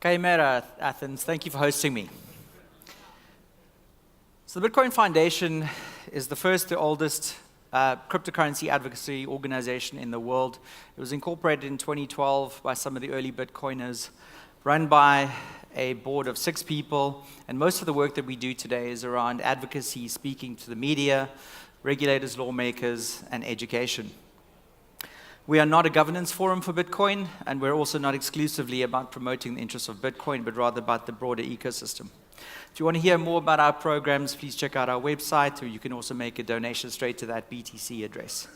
Kaimera, Athens. Thank you for hosting me. So the Bitcoin Foundation is the first, the oldest cryptocurrency advocacy organization in the world. It was incorporated in 2012 by some of the early Bitcoiners, run by a board of 6 people, and most of the work that we do today is around advocacy, speaking to the media, regulators, lawmakers, and education. We are not a governance forum for Bitcoin, and we're also not exclusively about promoting the interests of Bitcoin, but rather about the broader ecosystem. If you want to hear more about our programs, please check out our website, or you can also make a donation straight to that BTC address.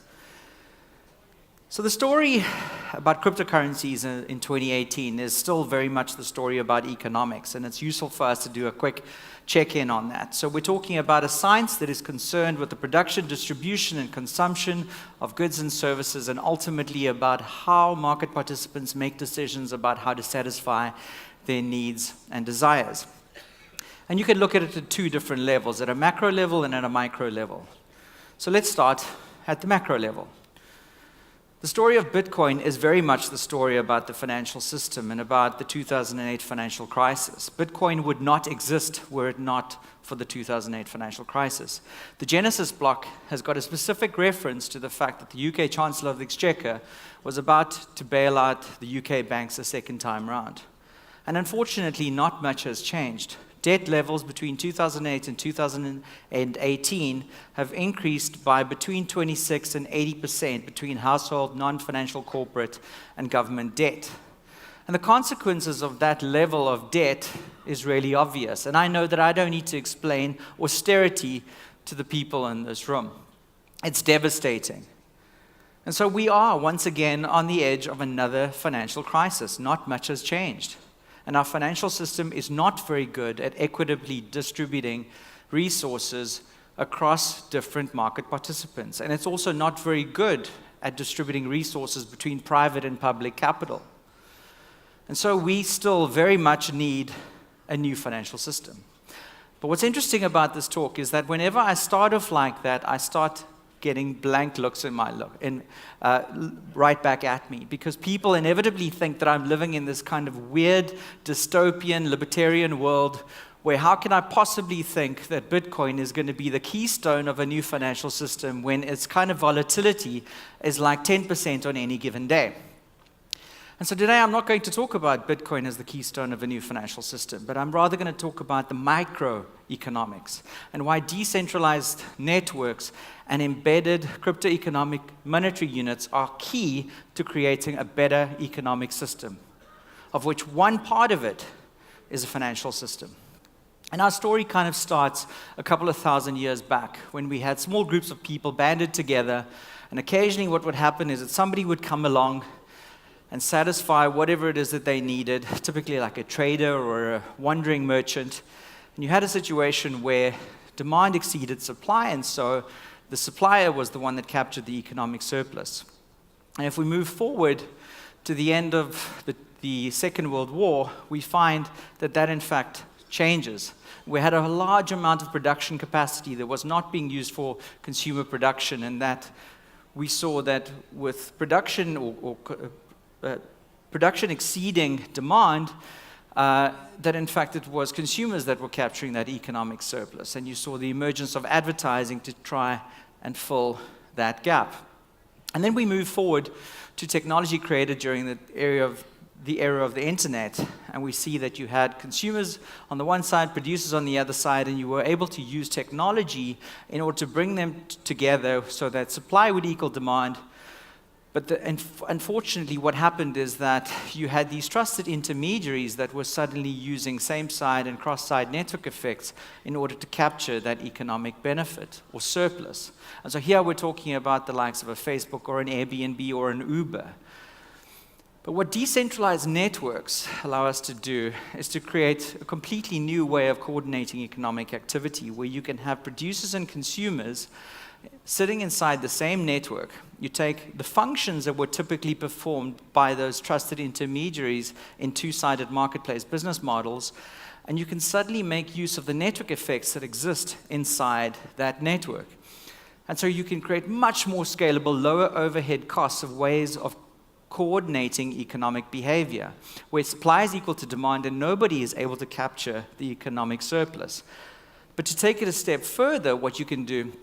So the story about cryptocurrencies in 2018 is still very much the story about economics, and it's useful for us to do a quick check-in on that. So we're talking about a science that is concerned with the production, distribution, and consumption of goods and services, and ultimately about how market participants make decisions about how to satisfy their needs and desires. And you can look at it at 2 different levels, at a macro level and at a micro level. So let's start at the macro level. The story of Bitcoin is very much the story about the financial system and about the 2008 financial crisis. Bitcoin would not exist were it not for the 2008 financial crisis. The Genesis block has got a specific reference to the fact that the UK Chancellor of the Exchequer was about to bail out the UK banks a second time round. And unfortunately, not much has changed. Debt levels between 2008 and 2018 have increased by between 26 and 80% between household, non-financial, corporate, and government debt. And the consequences of that level of debt is really obvious. And I know that I don't need to explain austerity to the people in this room. It's devastating. And so we are once again on the edge of another financial crisis. Not much has changed. And our financial system is not very good at equitably distributing resources across different market participants. And it's also not very good at distributing resources between private and public capital. And so we still very much need a new financial system. But what's interesting about this talk is that whenever I start off like that, I start getting blank looks right back at me, because people inevitably think that I'm living in this kind of weird, dystopian, libertarian world where how can I possibly think that Bitcoin is going to be the keystone of a new financial system when its kind of volatility is like 10% on any given day. And so today I'm not going to talk about Bitcoin as the keystone of a new financial system, but I'm rather going to talk about the microeconomics and why decentralized networks and embedded crypto-economic monetary units are key to creating a better economic system, of which one part of it is a financial system. And our story kind of starts a couple of thousand years back when we had small groups of people banded together, and occasionally what would happen is that somebody would come along and satisfy whatever it is that they needed, typically like a trader or a wandering merchant. And you had a situation where demand exceeded supply, and so the supplier was the one that captured the economic surplus. And if we move forward to the end of the Second World War, we find that in fact changes. We had a large amount of production capacity that was not being used for consumer production, and that we saw that with production production exceeding demand, that in fact it was consumers that were capturing that economic surplus. And you saw the emergence of advertising to try and fill that gap. And then we move forward to technology created during the era of the internet, and we see that you had consumers on the one side, producers on the other side, and you were able to use technology in order to bring them together so that supply would equal demand. But unfortunately, what happened is that you had these trusted intermediaries that were suddenly using same-side and cross-side network effects in order to capture that economic benefit or surplus. And so here we're talking about the likes of a Facebook or an Airbnb or an Uber. But what decentralized networks allow us to do is to create a completely new way of coordinating economic activity, where you can have producers and consumers sitting inside the same network. You take the functions that were typically performed by those trusted intermediaries in 2-sided marketplace business models, and you can suddenly make use of the network effects that exist inside that network. And so you can create much more scalable, lower overhead costs of ways of coordinating economic behavior, where supply is equal to demand and nobody is able to capture the economic surplus. But to take it a step further, what you can do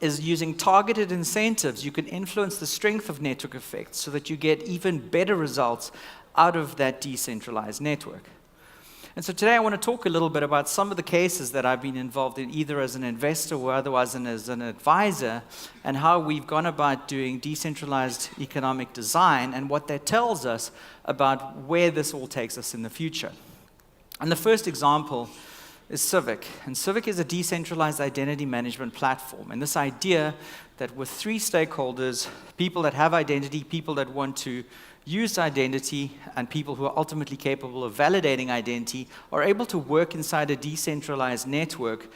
is using targeted incentives, you can influence the strength of network effects so that you get even better results out of that decentralized network. And so today I want to talk a little bit about some of the cases that I've been involved in, either as an investor or otherwise as an advisor, and how we've gone about doing decentralized economic design and what that tells us about where this all takes us in the future. And the first example is Civic. And Civic is a decentralized identity management platform. And this idea that with three stakeholders, people that have identity, people that want to use identity, and people who are ultimately capable of validating identity, are able to work inside a decentralized network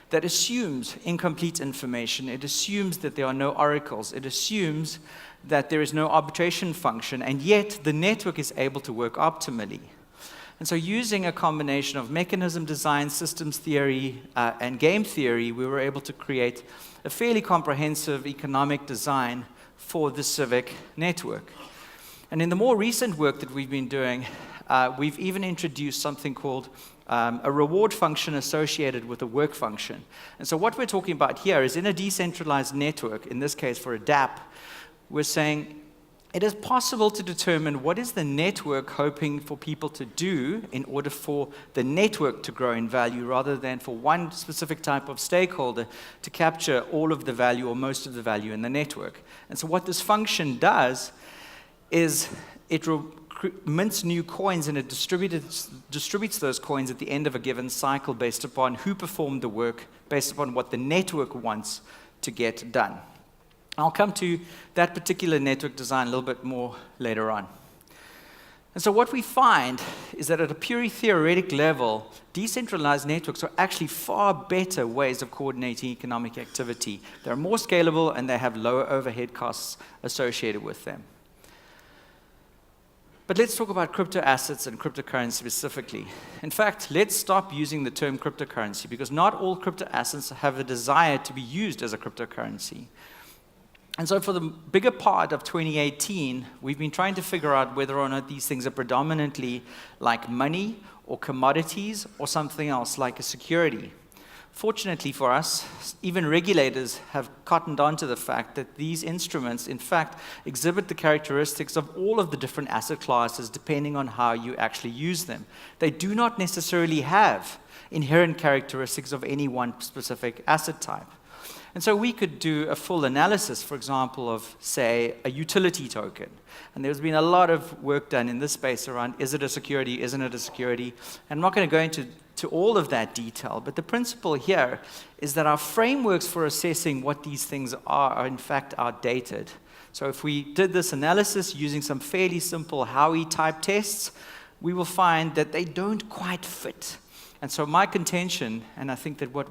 that assumes incomplete information. It assumes that there are no oracles. It assumes that there is no arbitration function, and yet the network is able to work optimally. And so using a combination of mechanism design, systems theory, and game theory, we were able to create a fairly comprehensive economic design for the Civic network. And in the more recent work that we've been doing, we've even introduced something called a reward function associated with a work function. And so what we're talking about here is in a decentralized network, in this case for a DApp, we're saying it is possible to determine what is the network hoping for people to do in order for the network to grow in value rather than for one specific type of stakeholder to capture all of the value or most of the value in the network. And so what this function does is it mints new coins and it distributes those coins at the end of a given cycle based upon who performed the work, based upon what the network wants to get done. I'll come to that particular network design a little bit more later on. And so what we find is that at a purely theoretic level, decentralized networks are actually far better ways of coordinating economic activity. They're more scalable and they have lower overhead costs associated with them. But let's talk about crypto assets and cryptocurrency specifically. In fact, let's stop using the term cryptocurrency because not all crypto assets have a desire to be used as a cryptocurrency. And so for the bigger part of 2018, we've been trying to figure out whether or not these things are predominantly like money or commodities or something else like a security. Fortunately for us, even regulators have cottoned on to the fact that these instruments, in fact, exhibit the characteristics of all of the different asset classes depending on how you actually use them. They do not necessarily have inherent characteristics of any one specific asset type. And so we could do a full analysis, for example, of, say, a utility token. And there's been a lot of work done in this space around, is it a security, isn't it a security? And I'm not going to go into all of that detail, but the principle here is that our frameworks for assessing what these things are in fact outdated. So if we did this analysis using some fairly simple Howey type tests, we will find that they don't quite fit. And so my contention, and I think that what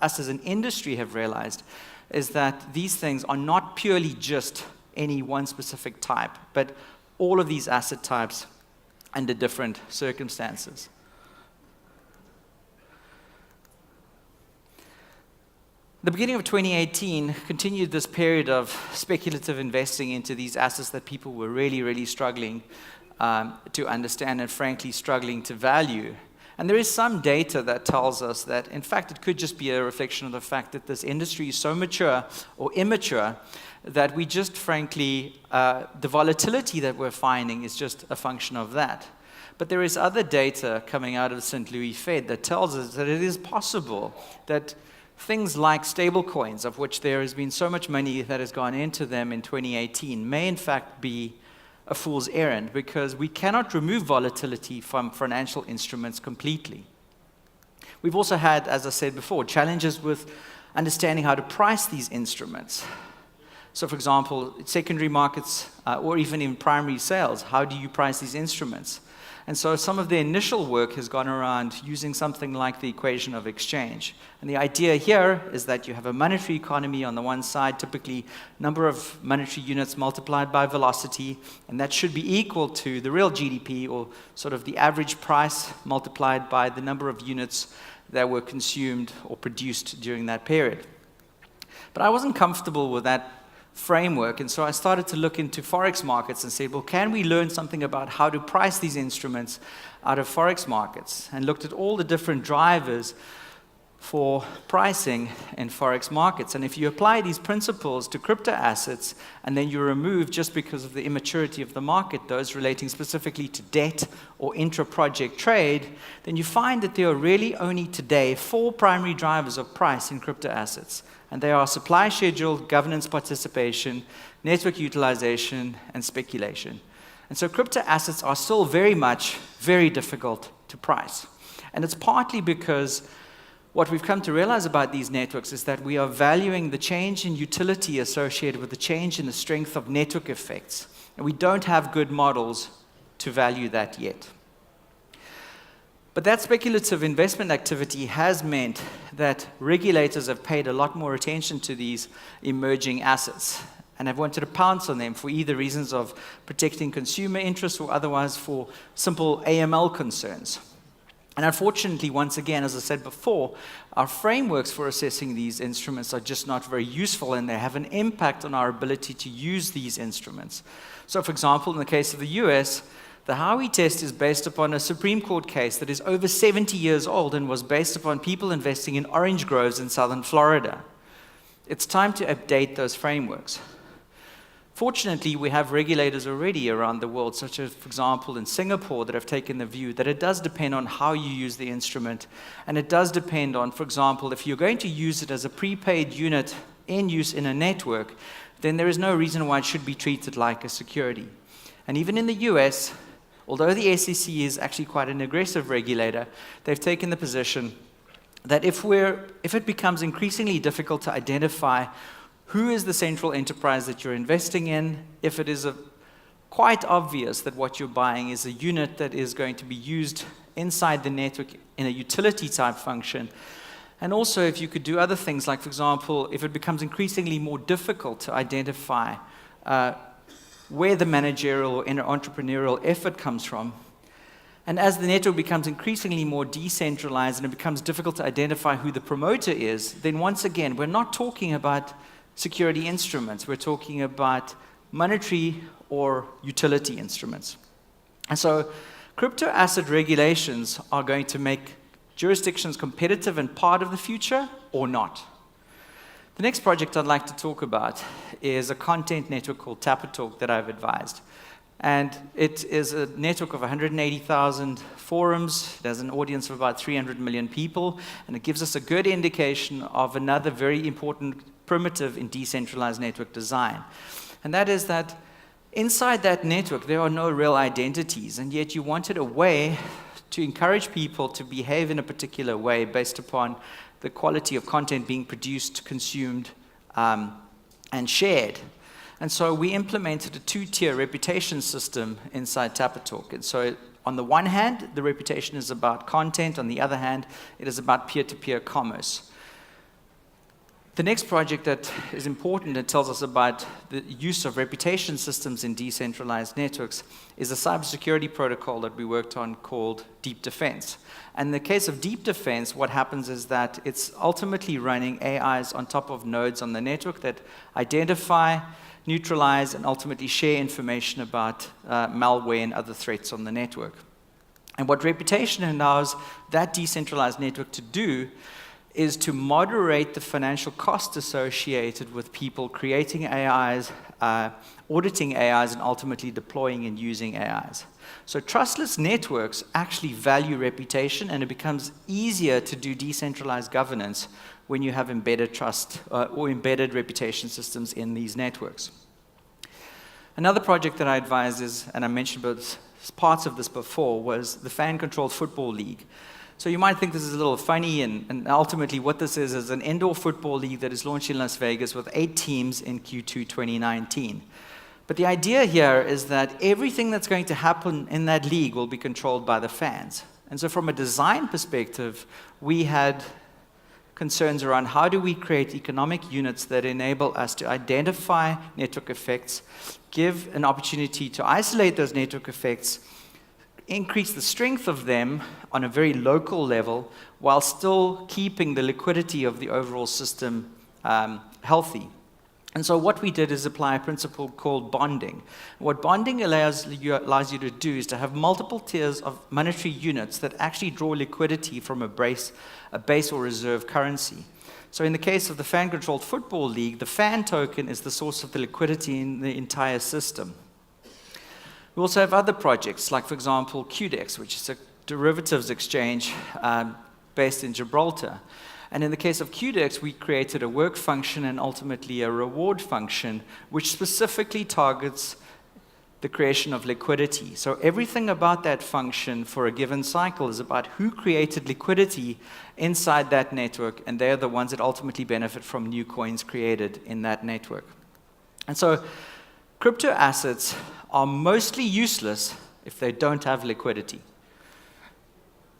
us as an industry have realized, is that these things are not purely just any one specific type, but all of these asset types under different circumstances. The beginning of 2018 continued this period of speculative investing into these assets that people were really, really struggling to understand and frankly struggling to value. And there is some data that tells us that, in fact, it could just be a reflection of the fact that this industry is so mature or immature that we just, frankly, the volatility that we're finding is just a function of that. But there is other data coming out of the St. Louis Fed that tells us that it is possible that things like stablecoins, of which there has been so much money that has gone into them in 2018, may in fact be a fool's errand because we cannot remove volatility from financial instruments completely. We've also had, as I said before, challenges with understanding how to price these instruments. So for example, secondary markets or even in primary sales, how do you price these instruments? And so some of the initial work has gone around using something like the equation of exchange. And the idea here is that you have a monetary economy on the one side, typically number of monetary units multiplied by velocity, and that should be equal to the real GDP, or sort of the average price multiplied by the number of units that were consumed or produced during that period. But I wasn't comfortable with that framework. And so I started to look into Forex markets and said, well, can we learn something about how to price these instruments out of Forex markets? And looked at all the different drivers for pricing in Forex markets. And if you apply these principles to crypto assets, and then you remove, just because of the immaturity of the market, those relating specifically to debt or intra-project trade, then you find that there are really only today 4 primary drivers of price in crypto assets. And they are supply schedule, governance participation, network utilization, and speculation. And so crypto assets are still very much very difficult to price. And it's partly because what we've come to realize about these networks is that we are valuing the change in utility associated with the change in the strength of network effects. And we don't have good models to value that yet. But that speculative investment activity has meant that regulators have paid a lot more attention to these emerging assets and have wanted to pounce on them for either reasons of protecting consumer interests or otherwise for simple AML concerns. And unfortunately, once again, as I said before, our frameworks for assessing these instruments are just not very useful, and they have an impact on our ability to use these instruments. So, for example, in the case of the US, the Howey test is based upon a Supreme Court case that is over 70 years old and was based upon people investing in orange groves in southern Florida. It's time to update those frameworks. Fortunately, we have regulators already around the world, such as, for example, in Singapore, that have taken the view that it does depend on how you use the instrument, and it does depend on, for example, if you're going to use it as a prepaid unit in use in a network, then there is no reason why it should be treated like a security. And even in the US, although the SEC is actually quite an aggressive regulator, they've taken the position that if it becomes increasingly difficult to identify who is the central enterprise that you're investing in, if it is quite obvious that what you're buying is a unit that is going to be used inside the network in a utility type function, and also if you could do other things, like, for example, if it becomes increasingly more difficult to identify where the managerial or entrepreneurial effort comes from, and as the network becomes increasingly more decentralized and it becomes difficult to identify who the promoter is, then once again, we're not talking about security instruments. We're talking about monetary or utility instruments. And so crypto asset regulations are going to make jurisdictions competitive and part of the future or not. The next project I'd like to talk about is a content network called Tapatalk that I've advised. And it is a network of 180,000 forums. It has an audience of about 300 million people, and it gives us a good indication of another very important primitive in decentralized network design. And that is that inside that network, there are no real identities, and yet you wanted a way to encourage people to behave in a particular way based upon the quality of content being produced, consumed, and shared. And so we implemented a 2-tier reputation system inside Tapatalk. And so on the one hand, the reputation is about content. On the other hand, it is about peer-to-peer commerce. The next project that is important and tells us about the use of reputation systems in decentralized networks is a cybersecurity protocol that we worked on called Deep Defense. And in the case of Deep Defense, what happens is that it's ultimately running AIs on top of nodes on the network that identify, neutralize, and ultimately share information about malware and other threats on the network. And what reputation allows that decentralized network to do is to moderate the financial cost associated with people creating AIs, auditing AIs, and ultimately deploying and using AIs. So trustless networks actually value reputation, and it becomes easier to do decentralized governance when you have embedded trust or embedded reputation systems in these networks. Another project that I advised is, and I mentioned parts of this before, was the fan-controlled football league. So you might think this is a little funny, and ultimately what this is an indoor football league that is launched in Las Vegas with 8 teams in Q2 2019. But the idea here is that everything that's going to happen in that league will be controlled by the fans. And so from a design perspective, we had concerns around how do we create economic units that enable us to identify network effects, give an opportunity to isolate those network effects, increase the strength of them on a very local level while still keeping the liquidity of the overall system healthy. And so what we did is apply a principle called bonding. What bonding allows you to do is to have multiple tiers of monetary units that actually draw liquidity from a base or reserve currency. So in the case of the fan-controlled football league, the fan token is the source of the liquidity in the entire system. We also have other projects, like, for example, QDEX, which is a derivatives exchange based in Gibraltar. And in the case of QDEX, we created a work function and ultimately a reward function, which specifically targets the creation of liquidity. So everything about that function for a given cycle is about who created liquidity inside that network, and they're the ones that ultimately benefit from new coins created in that network. And so crypto assets are mostly useless if they don't have liquidity.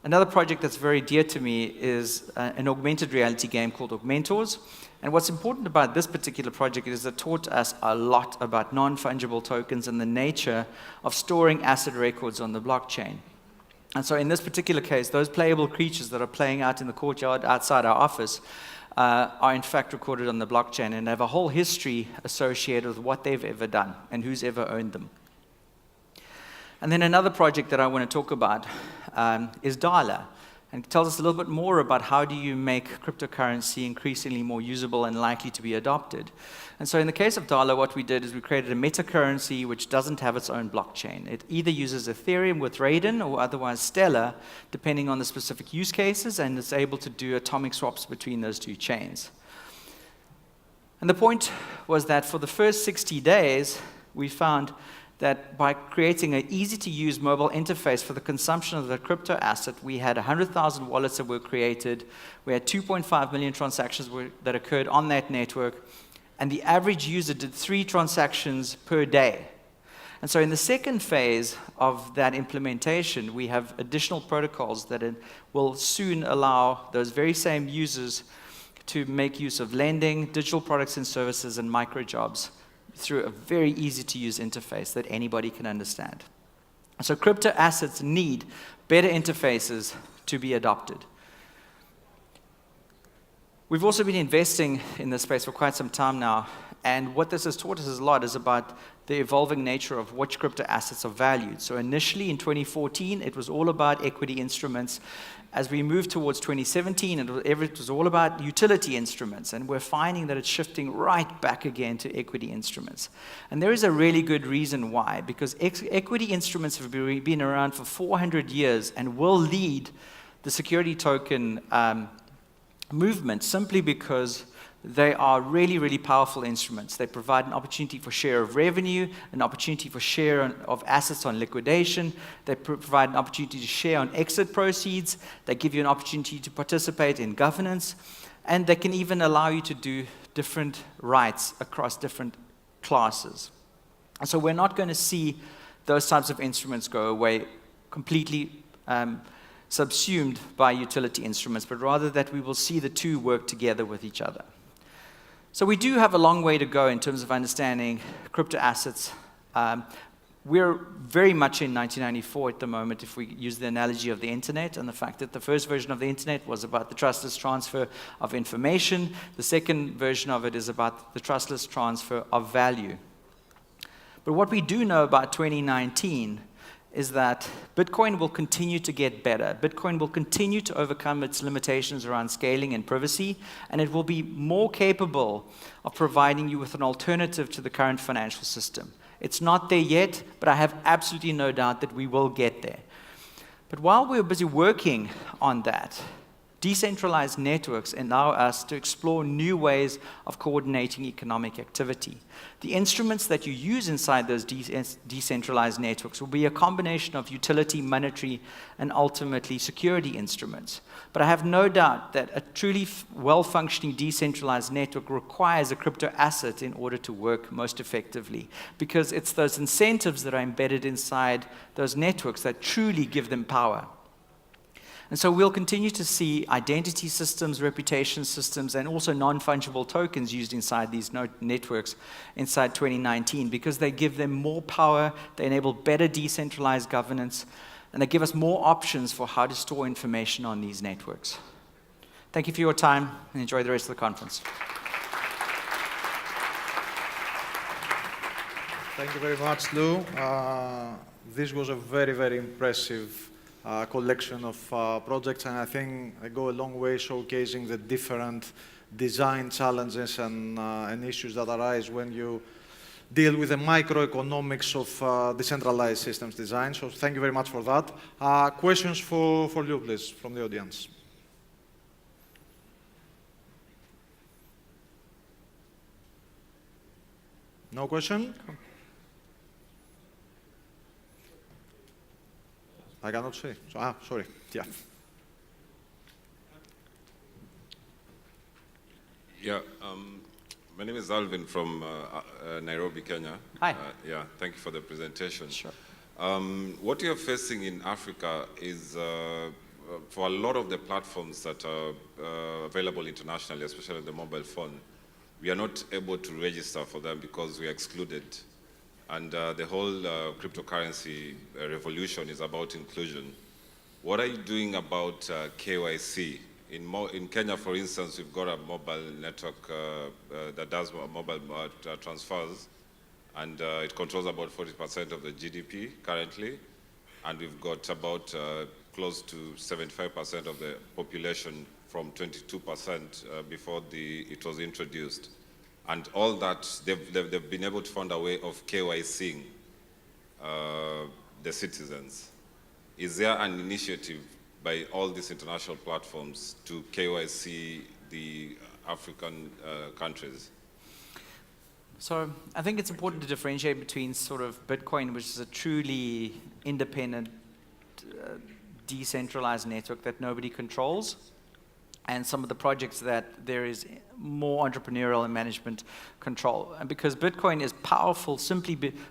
Another project that's very dear to me is an augmented reality game called Augmentors. And what's important about this particular project is it taught us a lot about non-fungible tokens and the nature of storing asset records on the blockchain. And so in this particular case, those playable creatures that are playing out in the courtyard outside our office are in fact recorded on the blockchain and have a whole history associated with what they've ever done and who's ever owned them. And then another project that I want to talk about is Dala, and it tells us a little bit more about how do you make cryptocurrency increasingly more usable and likely to be adopted. And so in the case of Dala, what we did is we created a metacurrency which doesn't have its own blockchain. It either uses Ethereum with Raiden or otherwise Stellar, depending on the specific use cases, and it's able to do atomic swaps between those two chains. And the point was that for the first 60 days, we found that by creating an easy-to-use mobile interface for the consumption of the crypto asset, we had 100,000 wallets that were created, we had 2.5 million transactions that occurred on that network, and the average user did 3 transactions per day. And so in the second phase of that implementation, we have additional protocols that will soon allow those very same users to make use of lending, digital products and services, and microjobs through a very easy-to-use interface that anybody can understand. So crypto assets need better interfaces to be adopted. We've also been investing in this space for quite some time now, and what this has taught us a lot is about the evolving nature of which crypto assets are valued. So initially in 2014, it was all about equity instruments. As we moved towards 2017, it was all about utility instruments, and we're finding that it's shifting right back again to equity instruments. And there is a really good reason why, because equity instruments have been around for 400 years and will lead the security token movement simply because they are really, really powerful instruments. They provide an opportunity for share of revenue, an opportunity for share of assets on liquidation. They provide an opportunity to share on exit proceeds. They give you an opportunity to participate in governance. And they can even allow you to do different rights across different classes. And so we're not going to see those types of instruments go away completely subsumed by utility instruments, but rather that we will see the two work together with each other. So we do have a long way to go in terms of understanding crypto assets. We're very much in 1994 at the moment, if we use the analogy of the internet, and the fact that the first version of the internet was about the trustless transfer of information. The second version of it is about the trustless transfer of value. But what we do know about 2019 is that Bitcoin will continue to get better. Bitcoin will continue to overcome its limitations around scaling and privacy, and it will be more capable of providing you with an alternative to the current financial system. It's not there yet, but I have absolutely no doubt that we will get there. But while we're busy working on that, decentralized networks allow us to explore new ways of coordinating economic activity. The instruments that you use inside those decentralized networks will be a combination of utility, monetary, and ultimately security instruments. But I have no doubt that a truly well-functioning decentralized network requires a crypto asset in order to work most effectively, because it's those incentives that are embedded inside those networks that truly give them power. And so we'll continue to see identity systems, reputation systems, and also non-fungible tokens used inside these networks inside 2019 because they give them more power, they enable better decentralized governance, and they give us more options for how to store information on these networks. Thank you for your time, and enjoy the rest of the conference. Thank you very much, Llew. This was a very, very impressive collection of projects, and I think they go a long way showcasing the different design challenges and issues that arise when you deal with the microeconomics of decentralized systems design. So thank you very much for that. Questions for Llew, please, from the audience. No question? I cannot see. So, sorry. Yeah. Yeah. My name is Alvin from Nairobi, Kenya. Hi. Yeah. Thank you for the presentation. Sure. What you're facing in Africa is for a lot of the platforms that are available internationally, especially the mobile phone, we are not able to register for them because we are excluded. And the whole cryptocurrency revolution is about inclusion. What are you doing about KYC? In Kenya, for instance, we've got a mobile network that does mobile transfers, and it controls about 40% of the GDP currently, and we've got about close to 75% of the population from 22% before it was introduced. And all that, they've been able to find a way of KYCing the citizens. Is there an initiative by all these international platforms to KYC the African countries? So I think it's important to differentiate between sort of Bitcoin, which is a truly independent, decentralized network that nobody controls, and some of the projects that there is more entrepreneurial and management control. And because Bitcoin is powerful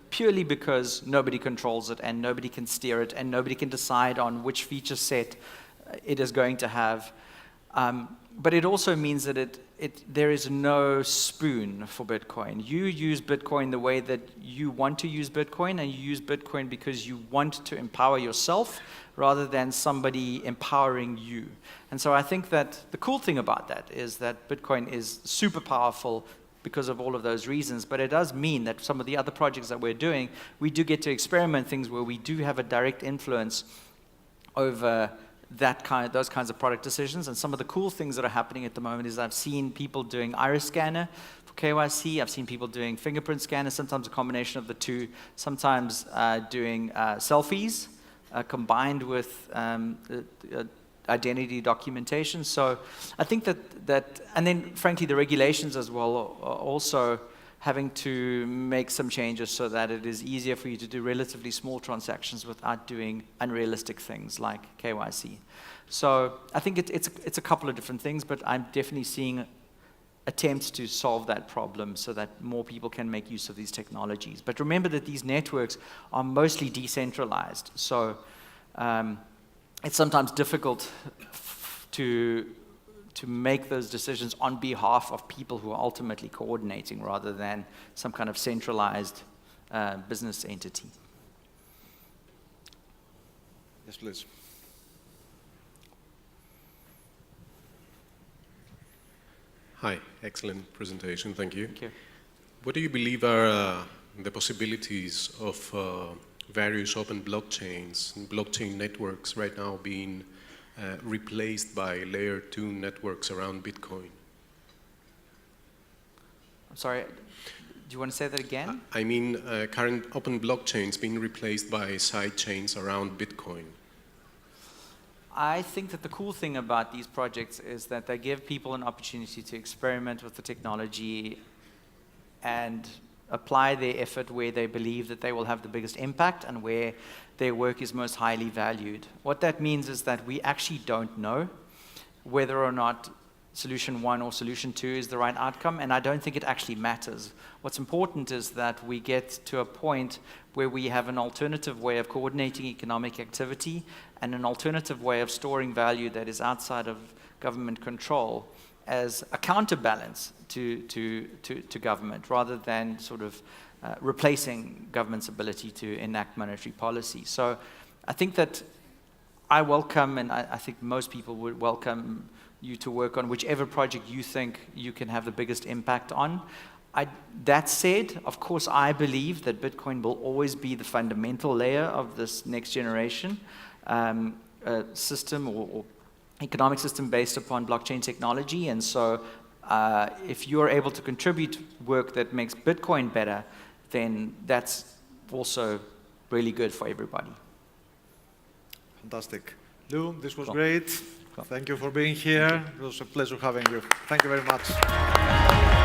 purely because nobody controls it and nobody can steer it and nobody can decide on which feature set it is going to have. But it also means that there is no spoon for Bitcoin. You use Bitcoin the way that you want to use Bitcoin, and you use Bitcoin because you want to empower yourself rather than somebody empowering you. And so I think that the cool thing about that is that Bitcoin is super powerful because of all of those reasons, but it does mean that some of the other projects that we're doing, we do get to experiment things where we do have a direct influence over those kinds of product decisions. And some of the cool things that are happening at the moment is I've seen people doing iris scanner for KYC. I've seen people doing fingerprint scanner, sometimes a combination of the two, sometimes doing selfies combined with identity documentation. So I think that, and then frankly the regulations as well are also having to make some changes so that it is easier for you to do relatively small transactions without doing unrealistic things like KYC. So I think it's a couple of different things, but I'm definitely seeing attempts to solve that problem so that more people can make use of these technologies. But remember that these networks are mostly decentralized. So it's sometimes difficult to make those decisions on behalf of people who are ultimately coordinating rather than some kind of centralized business entity. Yes, please. Hi, excellent presentation, thank you. Thank you. What do you believe are the possibilities of various open blockchains and blockchain networks right now being replaced by layer 2 networks around Bitcoin? I'm sorry, do you want to say that again? I mean, current open blockchains being replaced by side chains around Bitcoin. I think that the cool thing about these projects is that they give people an opportunity to experiment with the technology and apply their effort where they believe that they will have the biggest impact and where their work is most highly valued. What that means is that we actually don't know whether or not solution 1 or solution 2 is the right outcome, and I don't think it actually matters. What's important is that we get to a point where we have an alternative way of coordinating economic activity and an alternative way of storing value that is outside of government control as a counterbalance to government, rather than sort of replacing government's ability to enact monetary policy. So I think that I welcome, and I think most people would welcome you to work on whichever project you think you can have the biggest impact on. That said, of course, I believe that Bitcoin will always be the fundamental layer of this next generation system or economic system based upon blockchain technology. And so if you're able to contribute work that makes Bitcoin better, then that's also really good for everybody. Fantastic. Llew, this was Cool. great. Cool. Thank you for being here. It was a pleasure having you. Thank you very much.